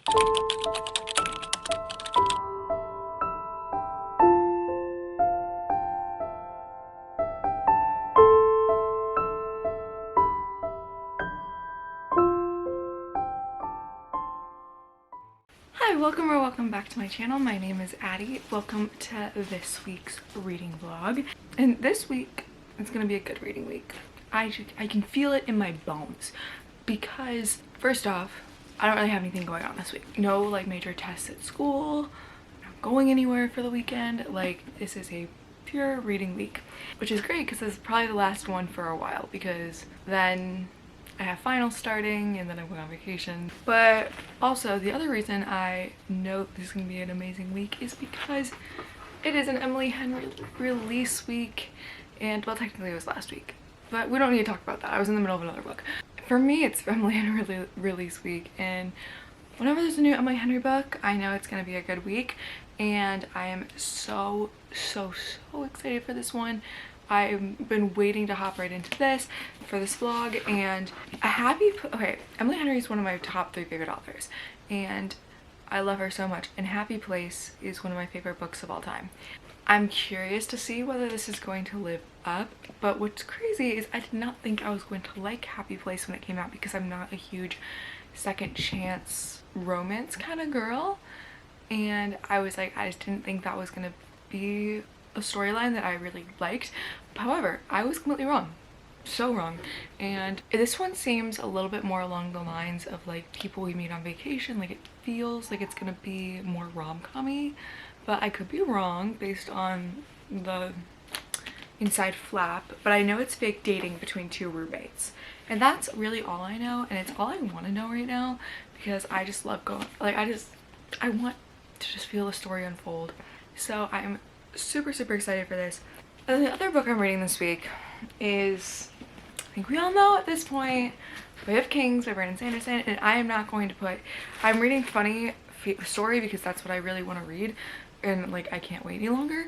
Hi, welcome back to my channel. My name is Addie. Welcome to this week's reading vlog. And this week, it's gonna be a good reading week. I can feel it in my bones because first off, I don't really have anything going on this week. No like major tests at school. I'm not going anywhere for the weekend. Like this is a pure reading week, which is great because this is probably the last one for a while because then I have finals starting and then I'm going on vacation. But also the other reason I know this is going to be an amazing week is because it is an Emily Henry release week, and well, technically it was last week, but we don't need to talk about that. I was in the middle of another book. For me, it's Emily Henry release week, and whenever there's a new Emily Henry book, I know it's going to be a good week, and I am so excited for this one. I've been waiting to hop right into this for this vlog, and okay, Emily Henry is one of my top 3 favorite authors, and I love her so much, and Happy Place is one of my favorite books of all time. I'm curious to see whether this is going to live up, but what's crazy is I did not think I was going to like Happy Place when it came out because I'm not a huge second chance romance kind of girl, and I was like, I just didn't think that was going to be a storyline that I really liked. However, I was completely wrong. So wrong. And this one seems a little bit more along the lines of like people we meet on vacation. Like it feels like it's gonna be more rom-com-y, but I could be wrong based on the inside flap. But I know it's fake dating between 2 roommates, and that's really all I know, and it's all I want to know right now because I just love going, like I want to just feel the story unfold. So I'm super excited for this. And the other book I'm reading this week is, I think we all know at this point, Way of Kings by Brandon Sanderson, and I am not going to put, I'm reading funny story because that's what I really want to read, and like I can't wait any longer,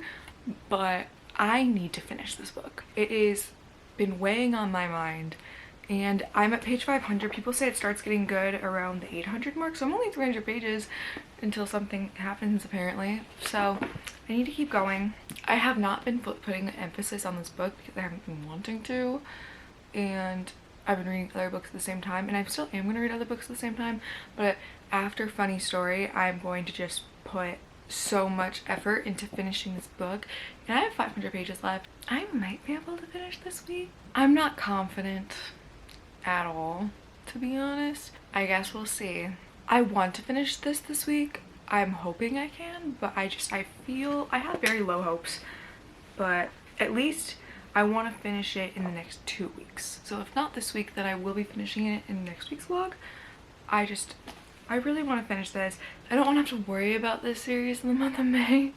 but I need to finish this book. It is been weighing on my mind, and I'm at page 500. People say it starts getting good around the 800 mark, so I'm only 300 pages until something happens apparently, so I need to keep going. I have not been putting emphasis on this book because I haven't been wanting to, and I've been reading other books at the same time, and I still am going to read other books at the same time, but after Funny Story I'm going to just put so much effort into finishing this book, and I have 500 pages left. I might be able to finish this week. I'm not confident at all, to be honest. I guess we'll see. I want to finish this week. I'm hoping I can, but I feel I have very low hopes, but at least I want to finish it in the next 2 weeks. So if not this week, then I will be finishing it in next week's vlog. I really want to finish this. I don't want to have to worry about this series in the month of May.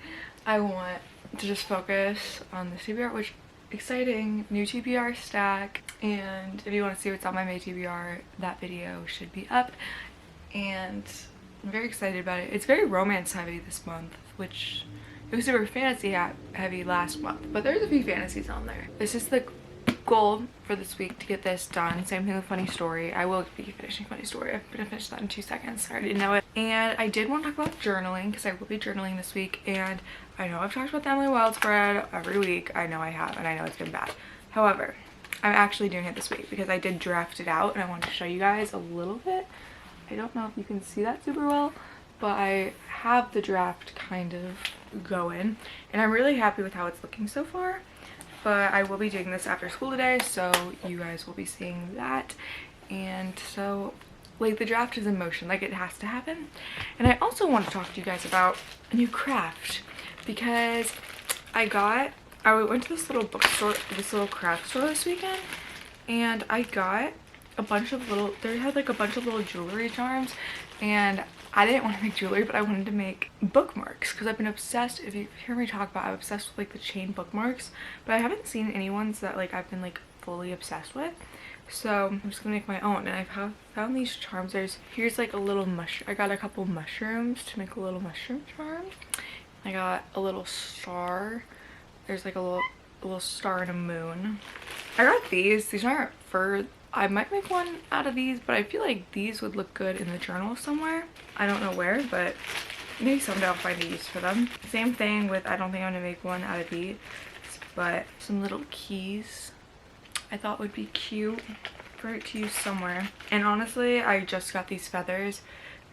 I want to just focus on the TBR, which exciting new TBR stack, and if you want to see what's on my May TBR, that video should be up, and I'm very excited about it. It's very romance heavy this month, which it was super fantasy heavy last month, but there's a few fantasies on there. This is the goal for this week, to get this done. Same thing with Funny Story. I will be finishing Funny Story. I'm gonna finish that in 2 seconds. I already know it. And I did want to talk about journaling because I will be journaling this week, and I know I've talked about the Emily Wilde spread every week. I know I have, and I know it's been bad. However, I'm actually doing it this week because I did draft it out, and I wanted to show you guys a little bit. I don't know if you can see that super well, but I have the draft kind of going, and I'm really happy with how it's looking so far. But I will be doing this after school today, so you guys will be seeing that. And so like the draft is in motion, like it has to happen. And I also want to talk to you guys about a new craft, because I went to this little bookstore, this little craft store this weekend, and I got a bunch of little, they had like a bunch of little jewelry charms, and I didn't want to make jewelry, but I wanted to make bookmarks because I've been obsessed, if you hear me talk about, I'm obsessed with like the chain bookmarks, but I haven't seen any ones that like I've been like fully obsessed with. So I'm just gonna make my own, and I've found these charms. Here's like a little mushroom. I got a couple mushrooms to make a little mushroom charm. I got a little star. There's like a little a little star and a moon. I got these. These aren't fur. I might make one out of these, but I feel like these would look good in the journal somewhere. I don't know where, but maybe someday I'll find a use for them. Same thing with, I don't think I'm gonna make one out of these, but some little keys I thought would be cute for it to use somewhere. And honestly, I just got these feathers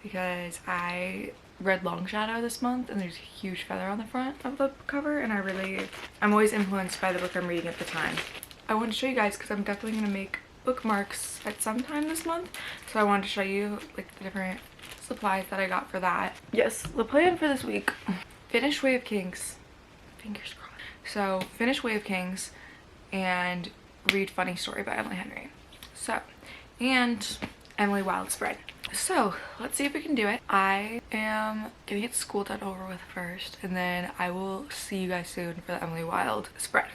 because I read Long Shadow this month and there's a huge feather on the front of the cover, and I'm always influenced by the book I'm reading at the time. I wanted to show you guys because I'm definitely gonna make bookmarks at some time this month, so I wanted to show you like the different supplies that I got for that. Yes, the plan for this week: finish Way of Kings, fingers crossed. So finish Way of Kings and read Funny Story by Emily Henry. So, and Emily Wilde spread. So let's see if we can do it. I am gonna get school done over with first, and then I will see you guys soon for the Emily Wilde spread.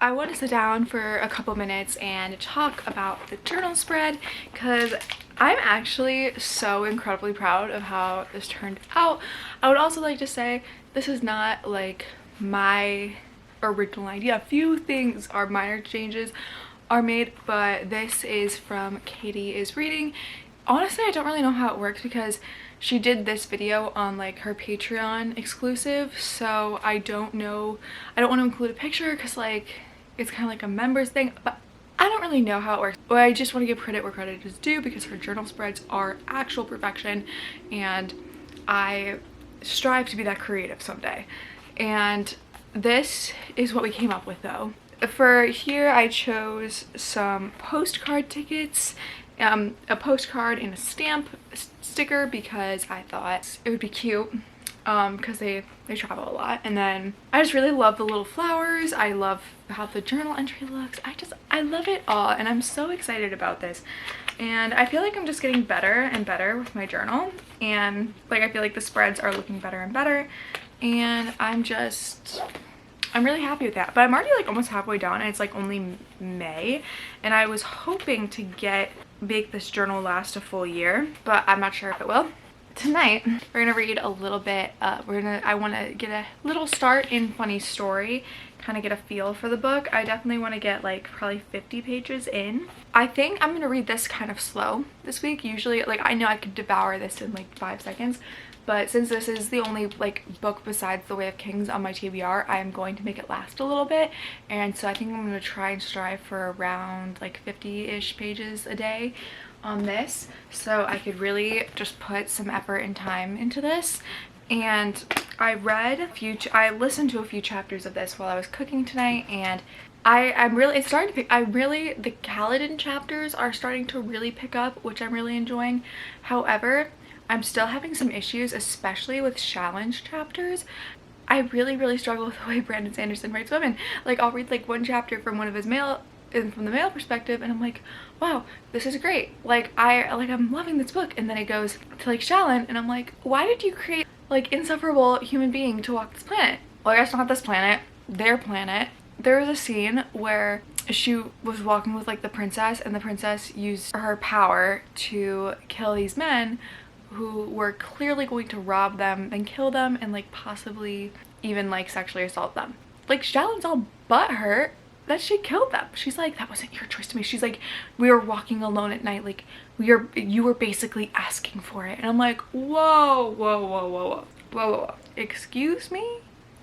I want to sit down for a couple minutes and talk about the journal spread because I'm actually so incredibly proud of how this turned out. I would also like to say this is not like my original idea. A few things are minor changes are made, but this is from Katie is Reading. Honestly, I don't really know how it works because she did this video on like her Patreon exclusive, so I don't know. I don't want to include a picture because like it's kind of like a members thing, but I don't really know how it works. But I just want to give credit where credit is due because her journal spreads are actual perfection, and I strive to be that creative someday. And this is what we came up with though. For here I chose some postcard tickets, a postcard and a stamp sticker because I thought it would be cute because they travel a lot. And then I just really love the little flowers. I love how the journal entry looks. I love it all, and I'm so excited about this. And I feel like I'm just getting better and better with my journal, and like I feel like the spreads are looking better and better, and I'm really happy with that. But I'm already like almost halfway done, and it's like only May, and I was hoping to make this journal last a full year, but I'm not sure if it will. Tonight we're gonna read a little bit. I want to get a little start in funny story, kind of get a feel for the book. I definitely want to get like probably 50 pages in. I think I'm gonna read this kind of slow this week. Usually like I know I could devour this in like 5 seconds, but since this is the only like book besides The Way of Kings on my TBR, I am going to make it last a little bit. And so I think I'm going to try and strive for around like 50-ish pages a day on this, so I could really just put some effort and time into this. And I listened to a few chapters of this while I was cooking tonight, and the Kaladin chapters are starting to really pick up, which I'm really enjoying. However, I'm still having some issues, especially with challenge chapters. I really struggle with the way Brandon Sanderson writes women. Like I'll read like one chapter from one of his from the male perspective, and I'm like, wow, this is great. I'm loving this book, and then it goes to like Shalyn, and I'm like, why did you create like insufferable human being to walk this planet? Well, I guess not this planet, their planet. There was a scene where she was walking with like the princess, and the princess used her power to kill these men who were clearly going to rob them, then kill them, and like possibly even like sexually assault them. Like Shalyn's all butthurt that she killed them. She's like, that wasn't your choice to me. She's like, we were walking alone at night, like you were basically asking for it. And I'm like, whoa, excuse me?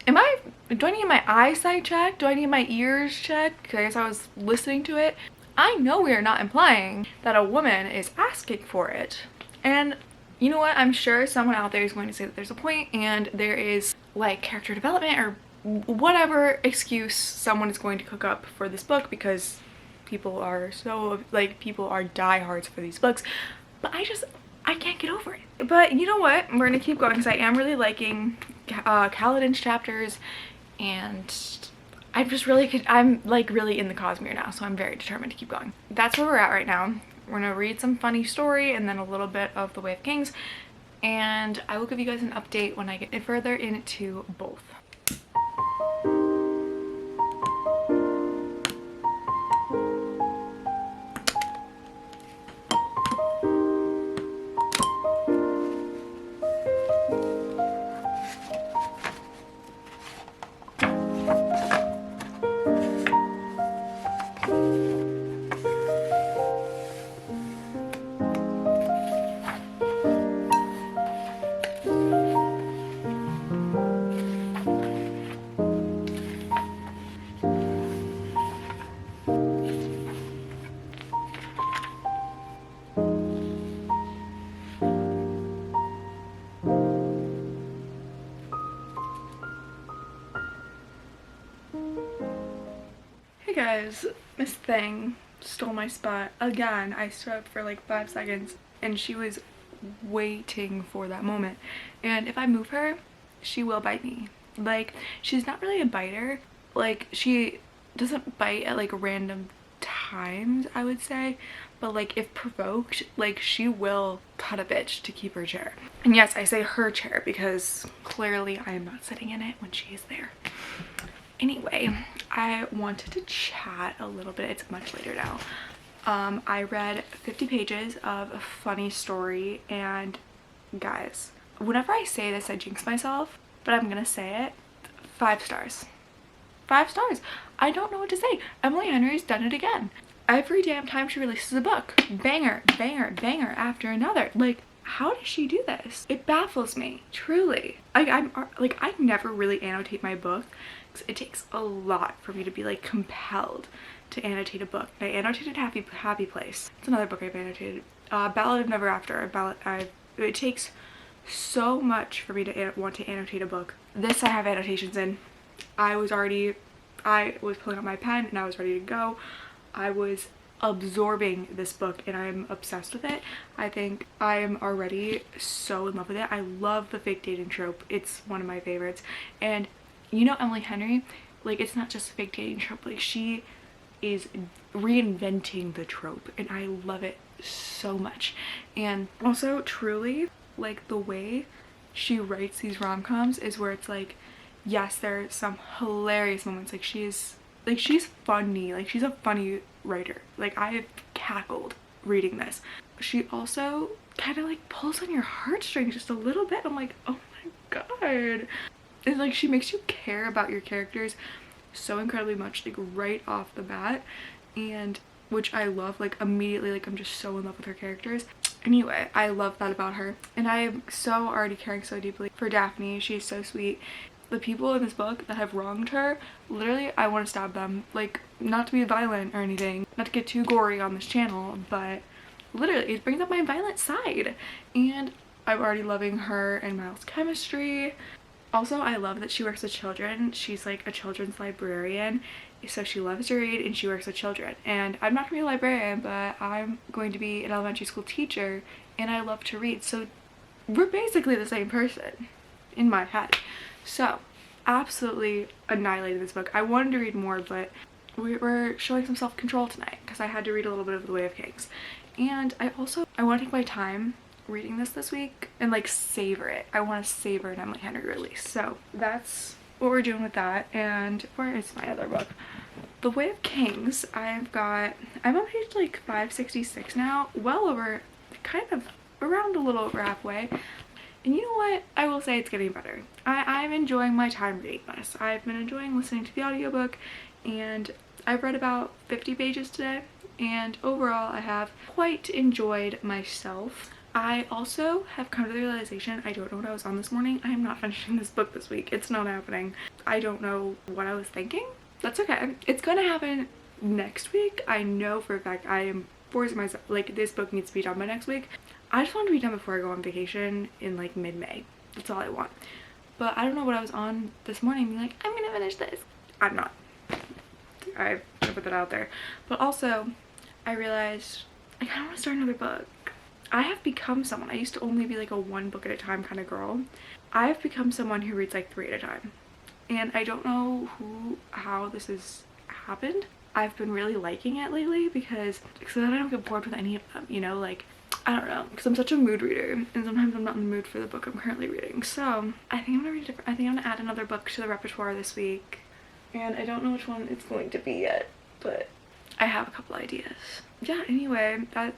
Do I need my eyesight checked? Do I need my ears checked? I guess I was listening to it. I know we are not implying that a woman is asking for it. And you know what? I'm sure someone out there is going to say that there's a point and there is like character development or whatever excuse someone is going to cook up for this book, because people are diehards for these books. But I can't get over it. But you know what? We're gonna keep going because I am really liking Kaladin's chapters, and I'm like really in the Cosmere now, so I'm very determined to keep going. That's where we're at right now. We're gonna read some funny story and then a little bit of The Way of Kings, and I will give you guys an update when I get further into both. Guys, Miss Thing stole my spot again. I stood up for like 5 seconds and she was waiting for that moment, and if I move her, she will bite me. Like, she's not really a biter. Like, she doesn't bite at like random times, I would say, but like if provoked, like she will cut a bitch to keep her chair. And yes, I say her chair because clearly I am not sitting in it when she is there. Anyway, I wanted to chat a little bit. It's much later now. I read 50 pages of a funny story, and guys, whenever I say this I jinx myself, but I'm gonna say it. 5 stars. 5 stars. I don't know what to say. Emily Henry's done it again. Every damn time she releases a book, banger, banger, banger after another. Like, how does she do this? It baffles me, truly. I never really annotate my book because it takes a lot for me to be like compelled to annotate a book. I annotated Happy Place. It's another book I've annotated. Ballad of Never After. It takes so much for me to want to annotate a book. This I have annotations in. I was pulling out my pen and I was ready to go. I was absorbing this book and I'm obsessed with it. I think I am already so in love with it. I love the fake dating trope. It's one of my favorites. And you know, Emily Henry, like, it's not just a fake dating trope, like she is reinventing the trope and I love it so much. And also, truly, like, the way she writes these rom-coms is where it's like, yes, there are some hilarious moments. Like, she's funny. Like, she's a funny writer. Like, I have cackled reading this. She also kind of like pulls on your heartstrings just a little bit. I'm like, oh my god. It's like she makes you care about your characters so incredibly much, like, right off the bat, and which I love. Like, immediately, like, I'm just so in love with her characters. Anyway, I love that about her, and I am so already caring so deeply for Daphne. She's so sweet. The people in this book that have wronged her, literally, I want to stab them. Like, not to be violent or anything, not to get too gory on this channel, but literally it brings up my violent side. And I'm already loving her and Miles' chemistry. Also, I love that she works with children. She's like a children's librarian, so she loves to read and she works with children. And I'm not gonna be a librarian, but I'm going to be an elementary school teacher and I love to read. So we're basically the same person in my head. So, absolutely annihilated this book. I wanted to read more, but we were showing some self-control tonight because I had to read a little bit of The Way of Kings. And I want to take my time reading this week and like savor it. I want to savor an Emily Henry release. So that's what we're doing with that. And where is my other book? The Way of Kings. I'm on page like 566 now, well over, kind of around a little over halfway. And you know what? I will say it's getting better. I'm enjoying my time reading this. I've been enjoying listening to the audiobook, and I've read about 50 pages today, and overall I have quite enjoyed myself. I also have come to the realization I don't know what I was on this morning. I am not finishing this book this week. It's not happening. I don't know what I was thinking. That's okay. It's gonna happen next week. I know for a fact. I am forcing myself, like, this book needs to be done by next week. I just want to be done before I go on vacation in like mid-May. That's all I want. But I don't know what I was on this morning being like, I'm gonna finish this. I'm not. I'm gonna put that out there. But also, I realized I kind of want to start another book. I have become someone, I used to only be like a 1 book at a time kind of girl. I have become someone who reads like 3 at a time. And I don't know how this has happened. I've been really liking it lately because so that I don't get bored with any of them, you know, like, I don't know, because I'm such a mood reader and sometimes I'm not in the mood for the book I'm currently reading. So I think I'm gonna read I think I'm gonna add another book to the repertoire this week, and I don't know which one it's going to be yet, but I have a couple ideas. Yeah, anyway, that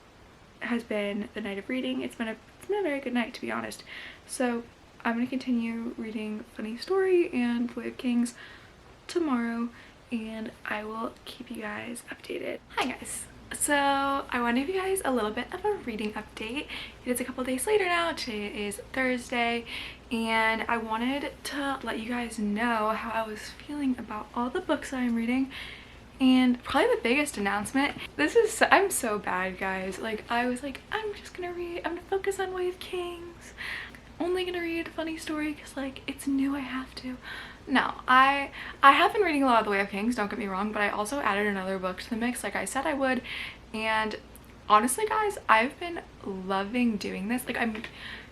has been the night of reading. It's been a very good night, to be honest. So I'm gonna continue reading Funny Story and The Way of Kings tomorrow, and I will keep you guys updated. Hi guys. So I want to give you guys a little bit of a reading update. It is a couple days later now. Today is Thursday, and I wanted to let you guys know how I was feeling about all the books that I'm reading. And probably the biggest announcement, I'm so bad, guys. Like, I was like, I'm gonna focus on Way of Kings. Only gonna read a Funny Story because, like, it's new, I have to. No, I have been reading a lot of The Way of Kings, don't get me wrong, but I also added another book to the mix like I said I would. And honestly, guys, I've been loving doing this. Like,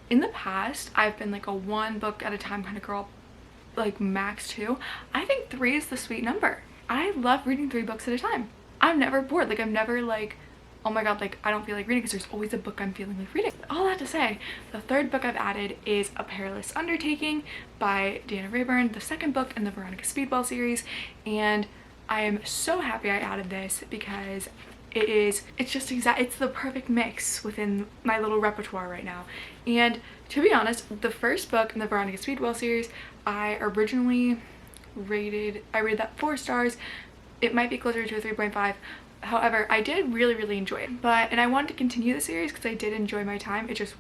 in the past, I've been like a 1 book at a time kind of girl, like max 2. I think 3 is the sweet number. I love reading 3 books at a time. I'm never bored. Like, I'm never like, oh my god, like I don't feel like reading, because there's always a book I'm feeling like reading. All that to say, the third book I've added is A Perilous Undertaking by Dana Rayburn, the second book in the Veronica Speedball series, and I am so happy I added this because it's the perfect mix within my little repertoire right now. And to be honest, the first book in the Veronica Speedball series, I rated that 4 stars. It might be closer to a 3.5. However, I did really enjoy it, and I wanted to continue the series because I did enjoy my time. It just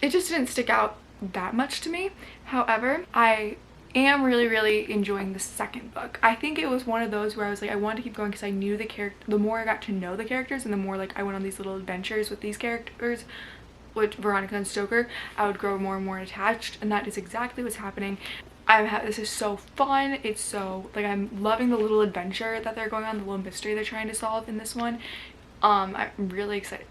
didn't stick out that much to me. However, I am really enjoying the second book. I think it was one of those where I was like, I wanted to keep going because I knew the more I got to know the characters, and the more like I went on these little adventures with these characters, with Veronica and Stoker, I would grow more and more attached, and that is exactly what's happening. This is so fun. It's so, like, I'm loving the little adventure that they're going on, the little mystery they're trying to solve in this one. I'm really excited.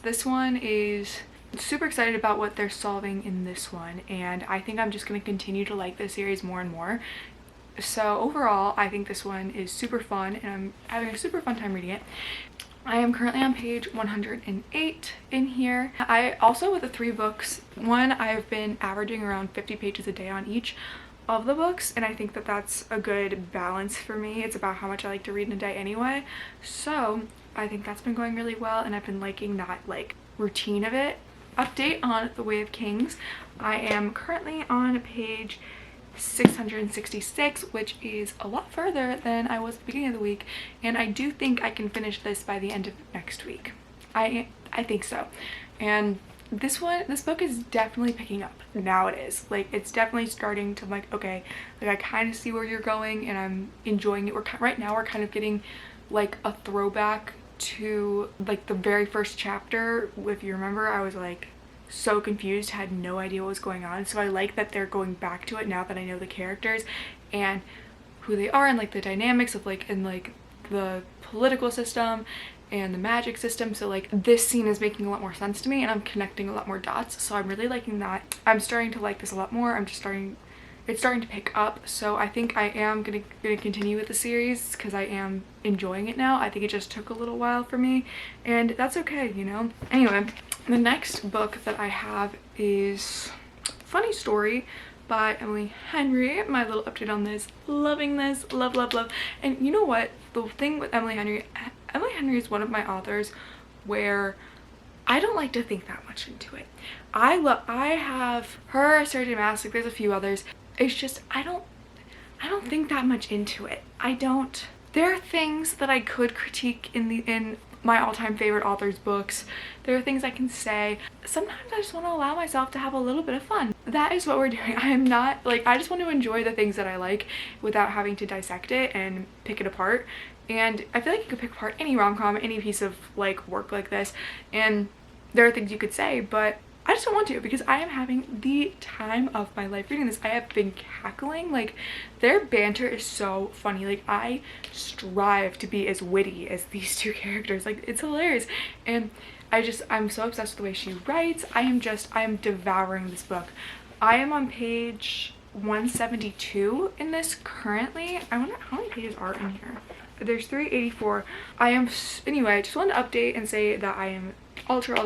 This one is super excited about what they're solving in this one, and I think I'm just going to continue to like this series more and more. So overall, I think this one is super fun, and I'm having a super fun time reading it. I am currently on page 108 in here. I also, with the 3 books, I've been averaging around 50 pages a day on each of the books, and I think that that's a good balance for me. It's about how much I like to read in a day anyway, so I think that's been going really well, and I've been liking that like routine of it. Update on The Way of Kings. I am currently on page 666, which is a lot further than I was at the beginning of the week, and I do think I can finish this by the end of next week. I think so. And this book is definitely picking up. Now it is, like, it's definitely starting to, like, okay, like I kind of see where you're going, and I'm enjoying it. Right now we're kind of getting like a throwback to like the very first chapter. If you remember, I was like so confused, had no idea what was going on, so I like that they're going back to it now that I know the characters and who they are, and like the dynamics of like, and like the political system and the magic system. So like this scene is making a lot more sense to me, and I'm connecting a lot more dots, so I'm really liking that. I'm starting to like this a lot more. It's starting to pick up, so I think I am gonna continue with the series because I am enjoying it now. I think it just took a little while for me, and that's okay, you know? Anyway, the next book that I have is Funny Story by Emily Henry. My little update on this. Loving this. Love. And you know what? The thing with Emily Henry is one of my authors where I don't like to think that much into it. I have her, Sarah J. Maas, like there's a few others. It's just I don't think that much into it. There are things that I could critique in my all-time favorite authors' books. There are things I can say. Sometimes I just want to allow myself to have a little bit of fun. That is what we're doing. I am not, like, I just want to enjoy the things that I like without having to dissect it and pick it apart. And I feel like you could pick apart any rom-com, any piece of like work like this, and there are things you could say, but I just don't want to, because I am having the time of my life reading this. I have been cackling. Like, their banter is so funny. Like, I strive to be as witty as these two characters. Like, it's hilarious. And I'm so obsessed with the way she writes. I am devouring this book. I am on page 172 in this currently. I wonder how many pages are in here. There's 384. Anyway, I just wanted to update and say that I am ultra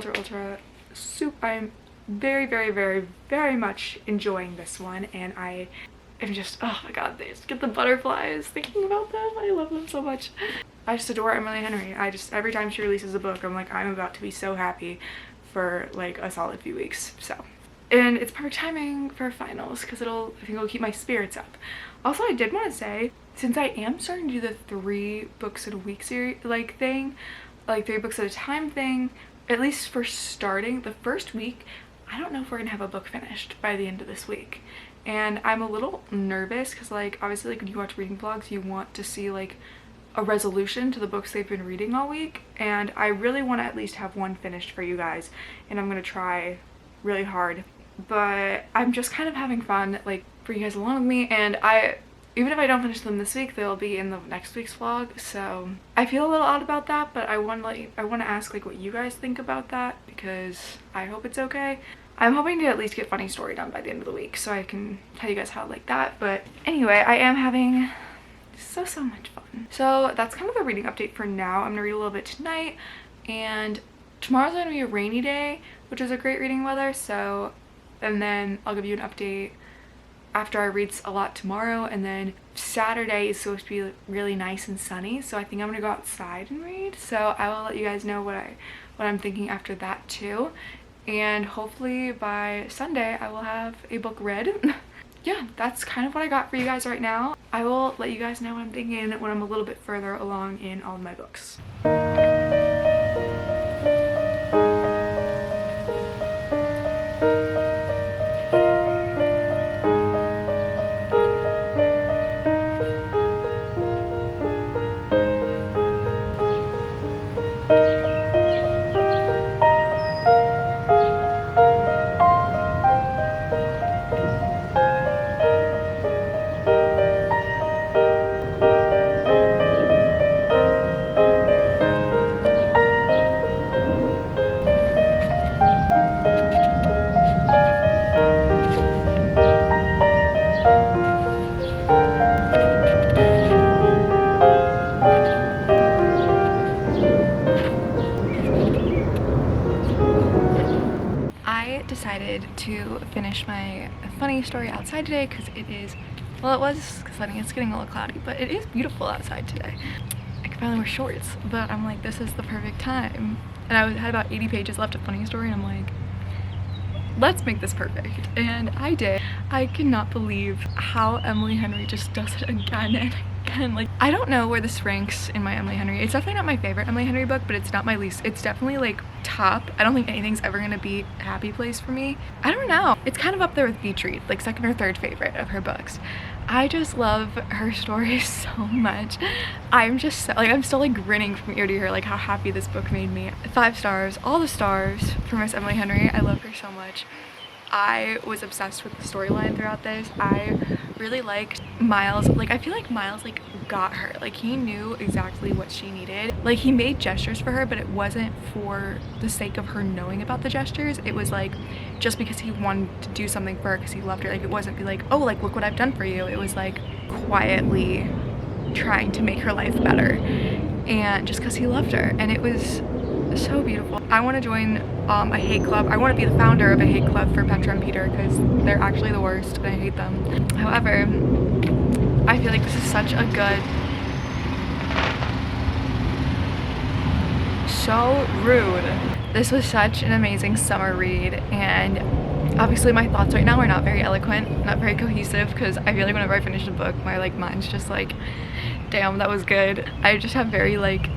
I'm very much enjoying this one, and I am just, oh my god, they just get the butterflies thinking about them. I love them so much. I just adore Emily Henry. Every time she releases a book, I'm like, I'm about to be so happy for like a solid few weeks. So, and it's perfect timing for finals because I think it'll keep my spirits up. Also, I did want to say, since I am starting to do the 3 books in a week series thing, like 3 books at a time thing, at least for starting the first week, I don't know if we're gonna have a book finished by the end of this week, and I'm a little nervous because, like, obviously, like when you watch reading vlogs, you want to see like a resolution to the books they've been reading all week, and I really want to at least have one finished for you guys, and I'm gonna try really hard. But I'm just kind of having fun, like, for you guys along with me, and even if I don't finish them this week, they'll be in the next week's vlog. So I feel a little odd about that, but I want to ask like what you guys think about that, because I hope it's okay. I'm hoping to at least get Funny Story done by the end of the week so I can tell you guys how I like that. But anyway, I am having so much fun. So that's kind of the reading update for now. I'm gonna read a little bit tonight, and tomorrow's going to be a rainy day, which is a great reading weather. So, and then I'll give you an update after I read a lot tomorrow, and then Saturday is supposed to be really nice and sunny, so I think I'm gonna go outside and read. So I will let you guys know what I'm thinking after that too, and hopefully by Sunday I will have a book read. Yeah, that's kind of what I got for you guys right now. I will let you guys know what I'm thinking when I'm a little bit further along in all of my books. Decided to finish my funny story outside today because it is, well, it was sunny, it's getting a little cloudy, but it is beautiful outside today. I can finally wear shorts, but I'm like, this is the perfect time. And I had about 80 pages left of funny story, and I'm like, let's make this perfect. And I did. I cannot believe how Emily Henry just does it again and again. Like, I don't know where this ranks in my Emily Henry. It's definitely not my favorite Emily Henry book, but it's not my least. It's definitely like top. I don't think anything's ever gonna be a happy place for me. I don't know. It's kind of up there with Beach Read, like second or third favorite of her books. I just love her stories so much. I'm just so, like, I'm still like grinning from ear to ear, like how happy this book made me. 5 stars, all the stars for Miss Emily Henry. I love her so much. I was obsessed with the storyline throughout this. I really liked Miles. Like, I feel like Miles like got her. Like, he knew exactly what she needed. Like, he made gestures for her, but it wasn't for the sake of her knowing about the gestures. It was like just because he wanted to do something for her because he loved her. Like, it wasn't be like, oh, like, look what I've done for you. It was like quietly trying to make her life better, and just because he loved her. And it was so beautiful. I want to join a hate club. I want to be the founder of a hate club for Petra and Peter because they're actually the worst and I hate them. However, I feel like this is such a good, so rude. This was such an amazing summer read, and obviously my thoughts right now are not very eloquent, not very cohesive, because I feel like whenever I finish a book, my like mind's just like, damn, that was good. I just have very like,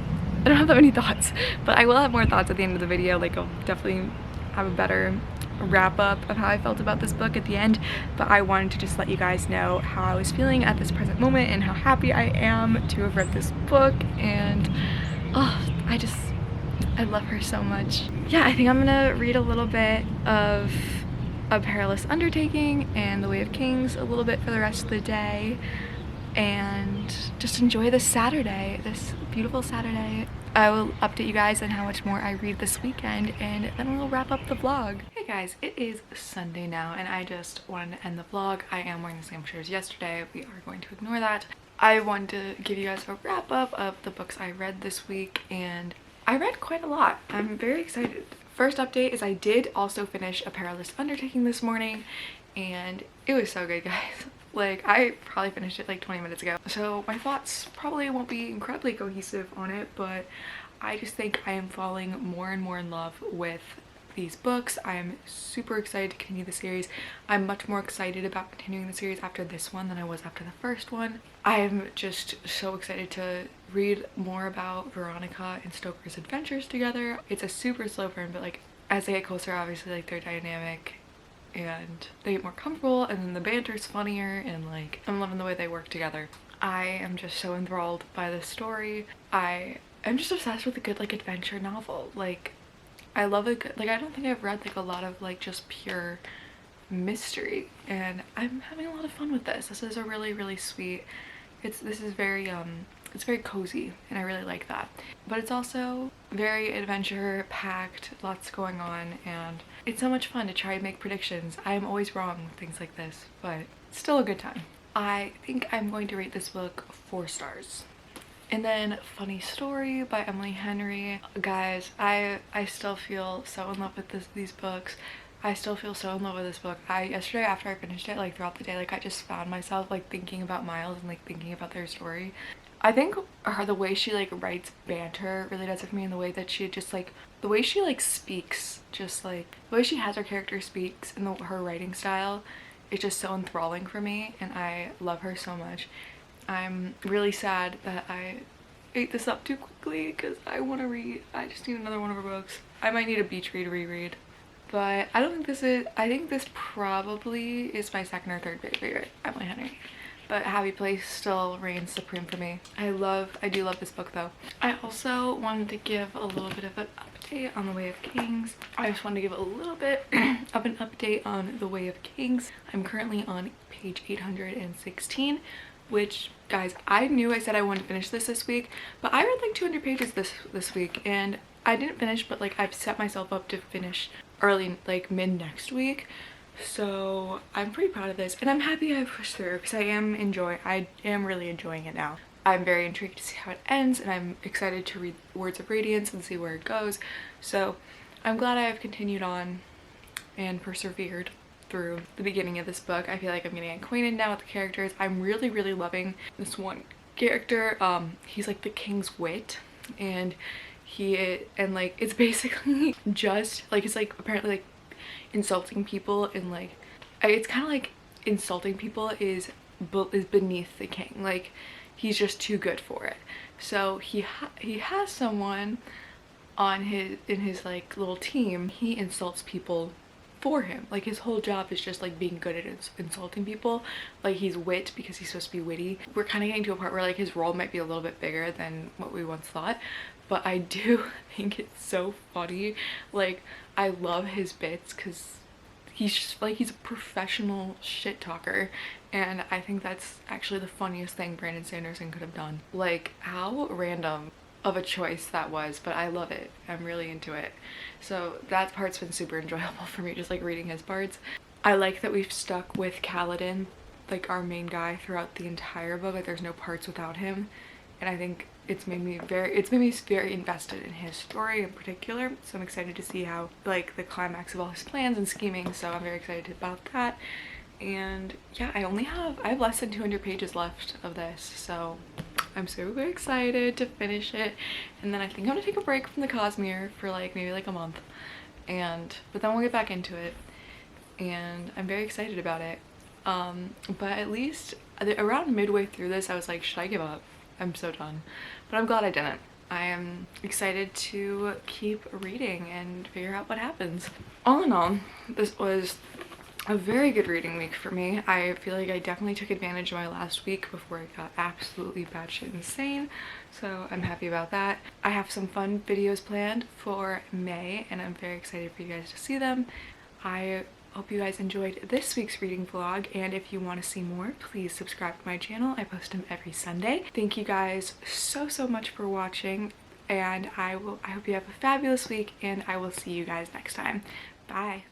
I don't have that many thoughts, but I will have more thoughts at the end of the video. Like, I'll definitely have a better wrap up of how I felt about this book at the end, but I wanted to just let you guys know how I was feeling at this present moment and how happy I am to have read this book. And oh, I love her so much. Yeah, I think I'm gonna read a little bit of A Perilous Undertaking and The Way of Kings a little bit for the rest of the day, and just enjoy this Saturday, this beautiful Saturday. I will update you guys on how much more I read this weekend, and then we'll wrap up the vlog. Hey guys, it is Sunday now, and I just wanted to end the vlog. I am wearing the same shirt as yesterday. We are going to ignore that. I wanted to give you guys a wrap up of the books I read this week, and I read quite a lot. I'm very excited. First update is I did also finish A Perilous Undertaking this morning, and it was so good, guys. Like, I probably finished it like 20 minutes ago, so my thoughts probably won't be incredibly cohesive on it, but I just think I am falling more and more in love with these books. I'm super excited to continue the series. I'm much more excited about continuing the series after this one than I was after the first one. I'm just so excited to read more about Veronica and Stoker's adventures together. It's a super slow burn, but like as they get closer, obviously like their dynamic and they get more comfortable, and then the banter's funnier, and like I'm loving the way they work together. I am just so enthralled by this story. I am just obsessed with a good like adventure novel. Like, I love a good, like, I don't think I've read like a lot of like just pure mystery, and I'm having a lot of fun with this. This is a really sweet, this is very it's very cozy, and I really like that. But it's also very adventure packed, lots going on, and it's so much fun to try and make predictions. I am always wrong with things like this, but it's still a good time. I think I'm going to rate this book 4 stars. And then Funny Story by Emily Henry. Guys, I still feel so in love with these books. I still feel so in love with this book. Yesterday after I finished it, like throughout the day, like I just found myself like thinking about Miles and like thinking about their story. I think the way she like writes banter really does it for me, and the way that she just like the way she like speaks, just like the way she has her character speaks and her writing style is just so enthralling for me, and I love her so much. I'm really sad that I ate this up too quickly because I want to read. I just need another one of her books. I might need a beach read reread. But I don't think this is, I think this probably is my second or third favorite Emily Henry. But Happy Place still reigns supreme for me. I do love this book though. I also wanted to give a little bit of an update on The Way of Kings. I just wanted to give a little bit of an update on The Way of Kings. I'm currently on page 816, which, guys, I knew I said I wanted to finish this week, but I read like 200 pages this week, and I didn't finish, but like I've set myself up to finish early, like mid next week. So I'm pretty proud of this, and I'm happy I pushed through because I am really enjoying it now. I'm very intrigued to see how it ends, and I'm excited to read Words of Radiance and see where it goes. So I'm glad I have continued on and persevered through the beginning of this book. I feel like I'm getting acquainted now with the characters. I'm really loving this one character. He's like the king's wit, and like it's basically just like, it's like apparently like insulting people, and like it's kind of like insulting people is beneath the king. Like he's just too good for it. So he has someone on his like little team. He insults people for him. Like his whole job is just like being good at insulting people. Like he's wit because he's supposed to be witty. We're kind of getting to a part where like his role might be a little bit bigger than what we once thought, but I do think it's so funny. Like I love his bits because he's just like, he's a professional shit talker, and I think that's actually the funniest thing Brandon Sanderson could have done. Like how random of a choice that was, but I love it. I'm really into it. So that part's been super enjoyable for me, just like reading his parts. I like that we've stuck with Kaladin, like our main guy, throughout the entire book. Like there's no parts without him, and I think it's made me very invested in his story in particular. So I'm excited to see how like the climax of all his plans and scheming. So I'm very excited about that. And yeah, I have less than 200 pages left of this, so I'm super excited to finish it. And then I think I'm gonna take a break from the Cosmere for like maybe like a month, but then we'll get back into it, and I'm very excited about it. But at least around midway through this I was like, should I give up? I'm so done. But I'm glad I didn't. I am excited to keep reading and figure out what happens. All in all, this was a very good reading week for me. I feel like I definitely took advantage of my last week before it got absolutely batshit insane, so I'm happy about that. I have some fun videos planned for May, and I'm very excited for you guys to see them. I hope you guys enjoyed this week's reading vlog, and if you want to see more, please subscribe to my channel. I post them every Sunday. Thank you guys so much for watching, and I hope you have a fabulous week, and I will see you guys next time. Bye.